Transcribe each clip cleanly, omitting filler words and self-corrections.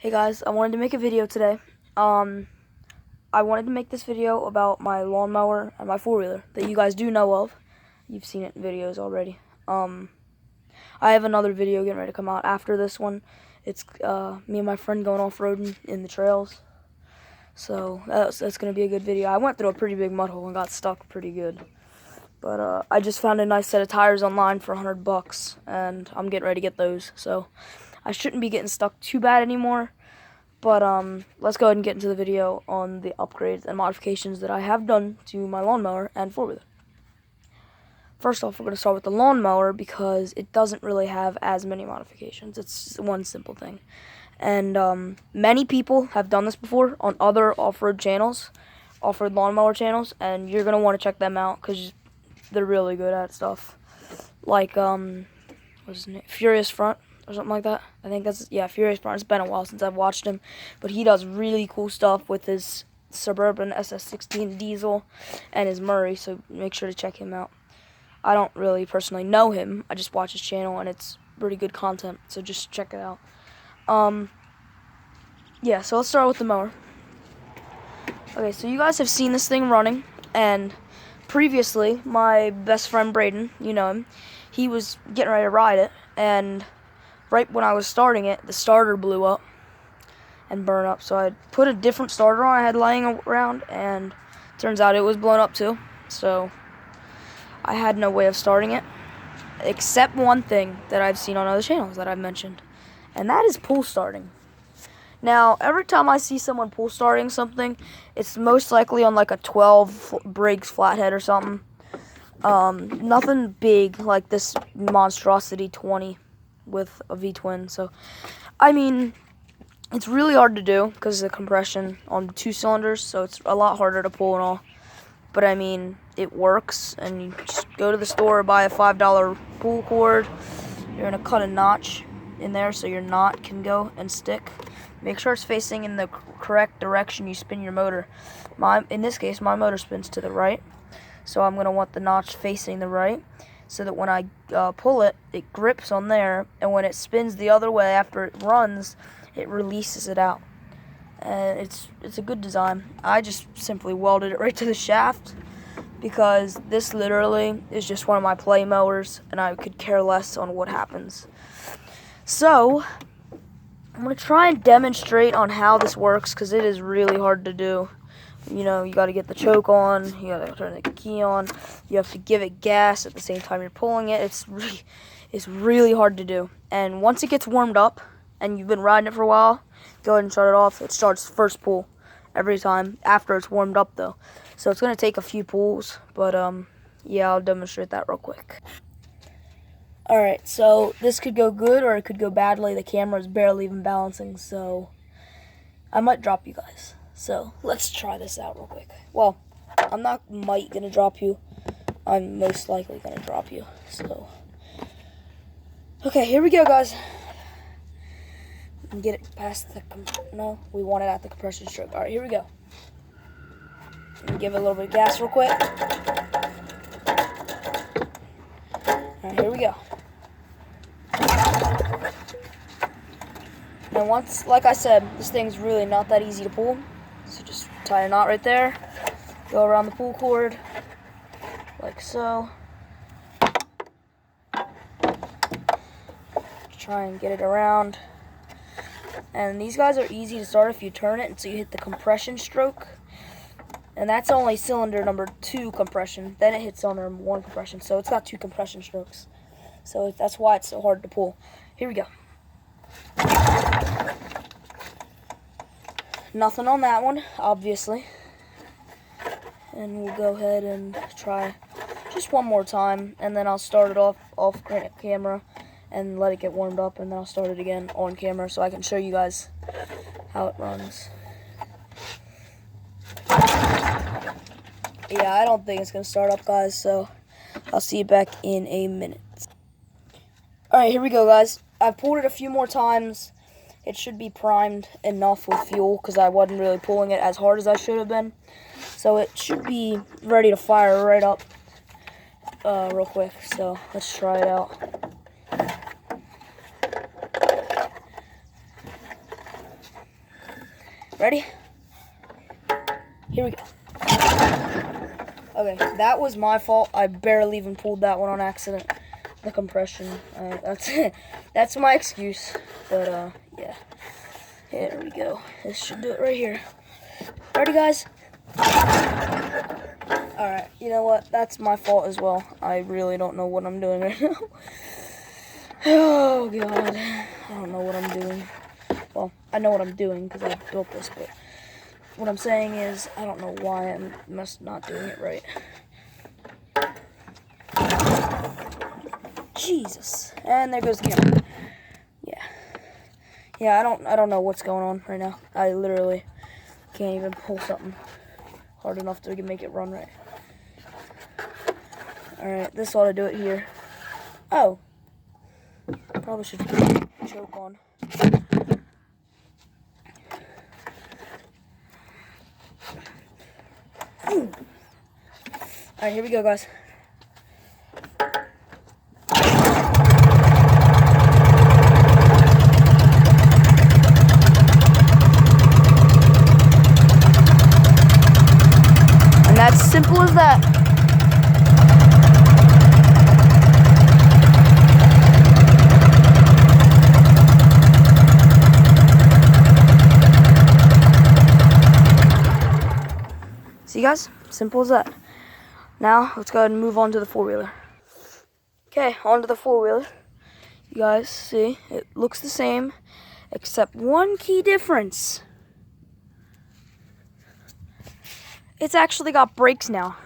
Hey guys, I wanted to make a video today. I wanted to make this video about my lawnmower and my four-wheeler that you guys do know of. You've seen it in videos already. I have another video getting ready to come out after this one. It's me and my friend going off-roading in the trails. So that's going to be a good video. I went through a pretty big mud hole and got stuck pretty good. But I just found a nice set of tires online for $100, and I'm getting ready to get those. So I shouldn't be getting stuck too bad anymore. But let's go ahead and get into the video on the upgrades and modifications that I have done to my lawnmower and four-wheeler. First off, we're going to start with the lawnmower because it doesn't really have as many modifications. It's one simple thing. And many people have done this before on other off-road channels, off-road lawnmower channels, and you're going to want to check them out because they're really good at stuff. Like, what's his name? Furious Front or something like that. I think that's, yeah, Furious Front. It's been a while since I've watched him, but he does really cool stuff with his Suburban SS16 diesel and his Murray, so make sure to check him out. I don't really personally know him. I just watch his channel, and it's pretty good content, so just check it out. Yeah, so let's start with the mower. Okay, so you guys have seen this thing running, and previously, my best friend Braden, you know him, he was getting ready to ride it, and right when I was starting it, the starter blew up and burned up. So I put a different starter on I had laying around, and turns out it was blown up too. So I had no way of starting it, except one thing that I've seen on other channels that I've mentioned, and that is pull starting. Now, every time I see someone pull starting something, it's most likely on like a 12 Briggs flathead or something. Nothing big like this monstrosity 20 with a V-twin. So, I mean, it's really hard to do because of the compression on 2 cylinders, so it's a lot harder to pull and all. But I mean, it works, and you just go to the store, buy a $5 pull cord. You're gonna cut a notch in there so your knot can go and stick. Make sure it's facing in the correct direction you spin your motor. In this case, my motor spins to the right, so I'm gonna want the notch facing the right, so that when I pull it, it grips on there, and when it spins the other way after it runs, it releases it out. And it's a good design. I just simply welded it right to the shaft because this literally is just one of my play mowers, and I could care less on what happens. So I'm going to try and demonstrate on how this works because it is really hard to do. You know, you got to get the choke on, you got to turn the key on, you have to give it gas at the same time you're pulling it. It's really hard to do. And once it gets warmed up and you've been riding it for a while, go ahead and shut it off. It starts first pull every time after it's warmed up though. So it's going to take a few pulls, but yeah, I'll demonstrate that real quick. Alright, so this could go good or it could go badly. The camera is barely even balancing, so I might drop you guys. So let's try this out real quick. Well, I'm not gonna drop you. I'm most likely gonna drop you. So, okay, here we go, guys. Get it past the no, we want it at the compression stroke. All right, here we go. Give it a little bit of gas real quick. All right, here we go. And once, like I said, this thing's really not that easy to pull. So just tie a knot right there, go around the pull cord, like so. Try and get it around. And these guys are easy to start if you turn it until you hit the compression stroke. And that's only cylinder number 2 compression. Then it hits cylinder number 1 compression. So it's got 2 compression strokes. So that's why it's so hard to pull. Here we go. Nothing on that one, obviously. And we'll go ahead and try just one more time, and then I'll start it off camera and let it get warmed up, and then I'll start it again on camera so I can show you guys how it runs. Yeah, I don't think it's going to start up, guys, so I'll see you back in a minute. Alright, here we go, guys. I've pulled it a few more times. It should be primed enough with fuel because I wasn't really pulling it as hard as I should have been. So it should be ready to fire right up real quick. So let's try it out. Ready? Here we go. Okay, that was my fault. I barely even pulled that one on accident. The compression. That's my excuse. But yeah. Here we go. This should do it right here. Ready, guys? Alright, you know what? That's my fault as well. I really don't know what I'm doing right now. Oh, God. I don't know what I'm doing. Well, I know what I'm doing because I built this, but what I'm saying is I don't know why I'm not doing it right. Jesus. And there goes the camera. Yeah. Yeah, I don't know what's going on right now. I literally can't even pull something hard enough to make it run right. Alright, this ought to do it here. Oh. Probably should put the choke on. Alright, here we go, guys. And that's simple as that. See, guys? Simple as that. Now, let's go ahead and move on to the four-wheeler. Okay, on to the four-wheeler. You guys see, it looks the same, except one key difference. It's actually got brakes now.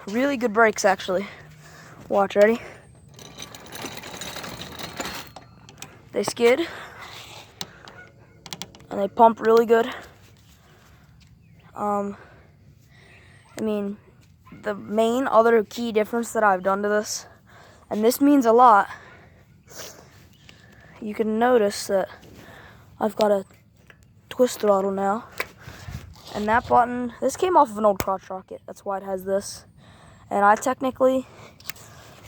Really good brakes, actually. Watch, ready? They skid. And they pump really good. I mean, the main other key difference that I've done to this, and this means a lot, you can notice that I've got a twist throttle now. And that button, this came off of an old crotch rocket. That's why it has this. And I technically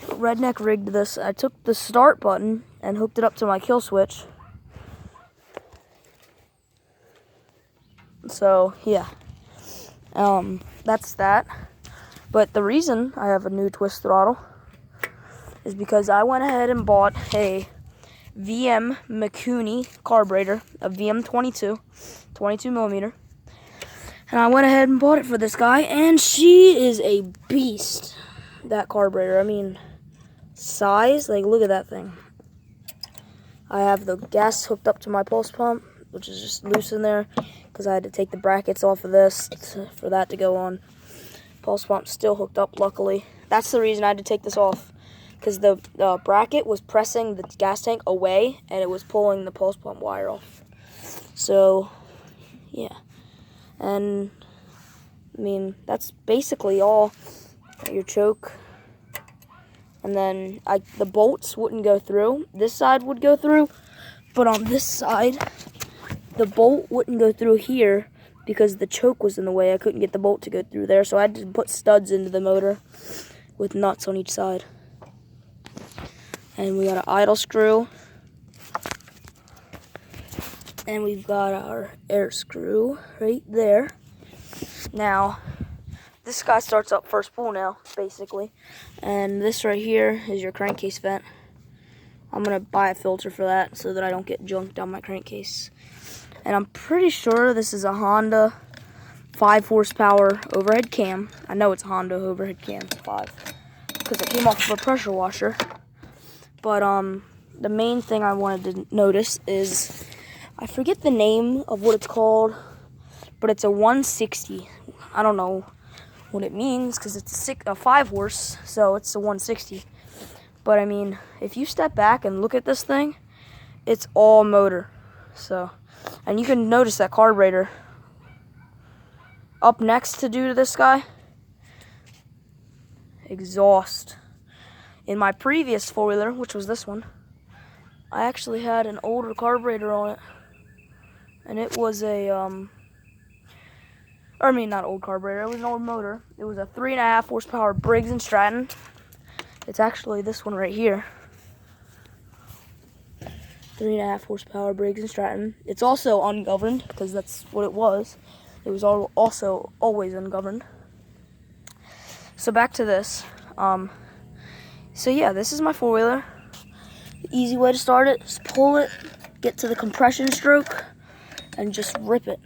redneck rigged this. I took the start button and hooked it up to my kill switch. So, yeah. That's that. But the reason I have a new twist throttle is because I went ahead and bought a VM McCooney carburetor, a VM22, 22 millimeter. And I went ahead and bought it for this guy, and she is a beast, that carburetor. I mean, size, like, look at that thing. I have the gas hooked up to my pulse pump, which is just loose in there, because I had to take the brackets off of this for that to go on. Pulse pump's still hooked up, luckily. That's the reason I had to take this off, because the bracket was pressing the gas tank away, and it was pulling the pulse pump wire off. So, yeah. And, I mean, that's basically all. Your choke. And then the bolts wouldn't go through. This side would go through. But on this side, the bolt wouldn't go through here because the choke was in the way. I couldn't get the bolt to go through there. So I had to put studs into the motor with nuts on each side. And we got an idle screw. And we've got our air screw right there. Now, this guy starts up first pull now, basically. And this right here is your crankcase vent. I'm going to buy a filter for that so that I don't get junk down my crankcase. And I'm pretty sure this is a Honda 5 horsepower overhead cam. I know it's a Honda overhead cam 5 because it came off of a pressure washer. But the main thing I wanted to notice is, I forget the name of what it's called, but it's a 160. I don't know what it means because it's a 5 horse, so it's a 160. But I mean, if you step back and look at this thing, it's all motor. So, and you can notice that carburetor up next to this guy, exhaust. In my previous four-wheeler, which was this one, I actually had an older carburetor on it. And it was not old carburetor, it was an old motor. It was a 3.5 horsepower Briggs & Stratton. It's actually this one right here. 3.5 horsepower Briggs and Stratton. It's also ungoverned because that's what it was. It was also always ungoverned. So back to this. So yeah, this is my four-wheeler. The easy way to start it is pull it, get to the compression stroke, and just rip it.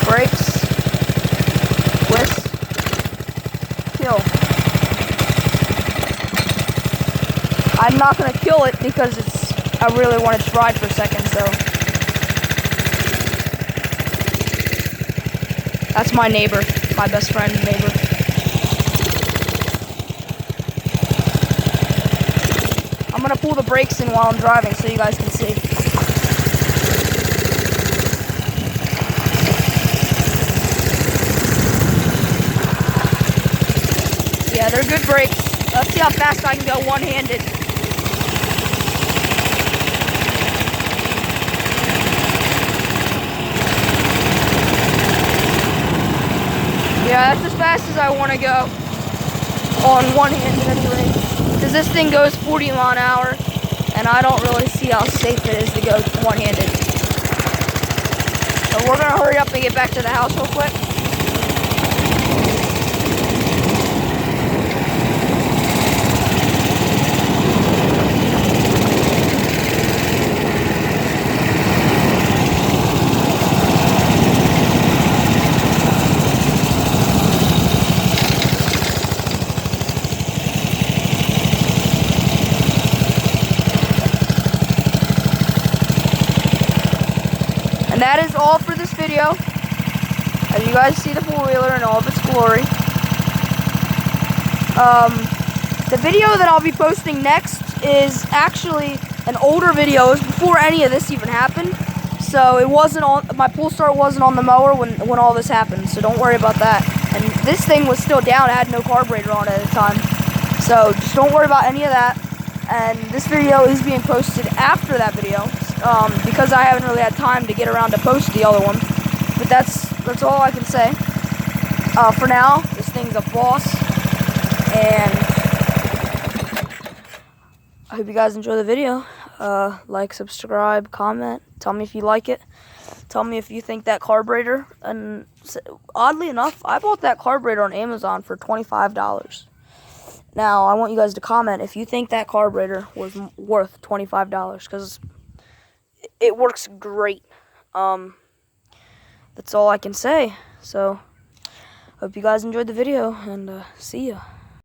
Brakes, twist, kill. I'm not gonna kill it because I really want it to ride for a second, so. That's my neighbor, my best friend neighbor. I'm gonna pull the brakes in while I'm driving so you guys can see. Yeah, they're good brakes. Let's see how fast I can go one-handed. Yeah, that's as fast as I want to go on one-handed anyway. Because this thing goes 40 miles an hour, and I don't really see how safe it is to go one-handed. So we're going to hurry up and get back to the house real quick. And that is all for this video. As you guys see the four-wheeler in all of its glory. The video that I'll be posting next is actually an older video. It was before any of this even happened. So it wasn't on, my pull start wasn't on the mower when all this happened. So don't worry about that. And this thing was still down. It had no carburetor on it at the time. So just don't worry about any of that. And this video is being posted after that video. Because I haven't really had time to get around to post the other one. But that's all I can say. For now, this thing's a boss. And I hope you guys enjoy the video. Like, subscribe, comment. Tell me if you like it. Tell me if you think that carburetor. And oddly enough, I bought that carburetor on Amazon for $25. Now, I want you guys to comment if you think that carburetor was worth $25. Because it works great. That's all I can say. So, hope you guys enjoyed the video, and see ya.